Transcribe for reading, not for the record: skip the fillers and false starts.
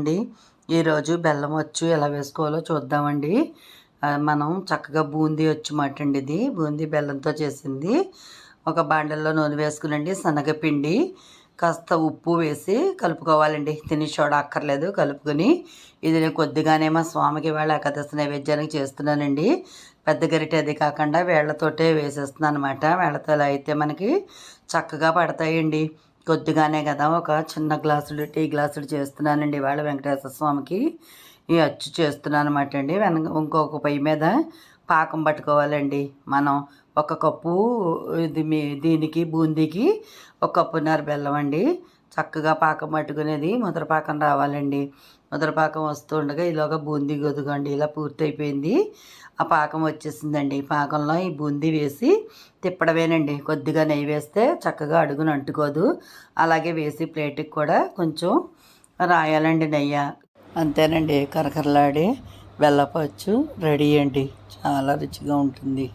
అండి. ఈరోజు బెల్లం అచ్చు ఎలా వేసుకోవాలో చూద్దామండి. మనం చక్కగా బూందీ అచ్చు మాట అండి. ఇది బూందీ బెల్లంతో చేసింది. ఒక బాండల్లో నూనె వేసుకునండి, శనగపిండి కాస్త ఉప్పు వేసి కలుపుకోవాలండి. తిని సోడా అక్కర్లేదు. కలుపుకొని ఇది నేను కొద్దిగానే మా స్వామికి వాళ్ళ ఏకాదశి నైవేద్యానికి చేస్తున్నానండి. పెద్ద గరిటె అది కాకుండా వేళ్లతోటే వేసేస్తున్నాను అనమాట. వేళ్లతో ఎలా అయితే మనకి చక్కగా పడతాయండి. కొద్దిగానే కదా, ఒక చిన్న గ్లాసుడు టీ గ్లాసుడు చేస్తున్నానండి ఇవాళ వెంకటేశ్వర స్వామికి ఈ అచ్చు చేస్తున్నాను అనమాట అండి. ఇంకొక పొయ్యి మీద పాకం పట్టుకోవాలండి. మనం ఒక కప్పు దీనికి బూందీకి ఒక కప్పున్నర బెల్లం అండి. చక్కగా పాకం పట్టుకునేది ముద్రపాకం రావాలండి. ముద్రపాకం వస్తూ ఉండగా ఈలోగా బూందీ గొదుగండి ఇలా పూర్తయిపోయింది. ఆ పాకం వచ్చేసిందండి. పాకంలో ఈ బూందీ వేసి తిప్పడమేనండి. కొద్దిగా నెయ్యి వేస్తే చక్కగా అడుగున అంటుకోదు. అలాగే వేసి ప్లేట్కి కూడా కొంచెం రాయాలండి నెయ్యి. అంతేనండి, కరకరలాడే బెల్లపు అచ్చు రెడీ అండి. చాలా రుచిగా ఉంటుంది.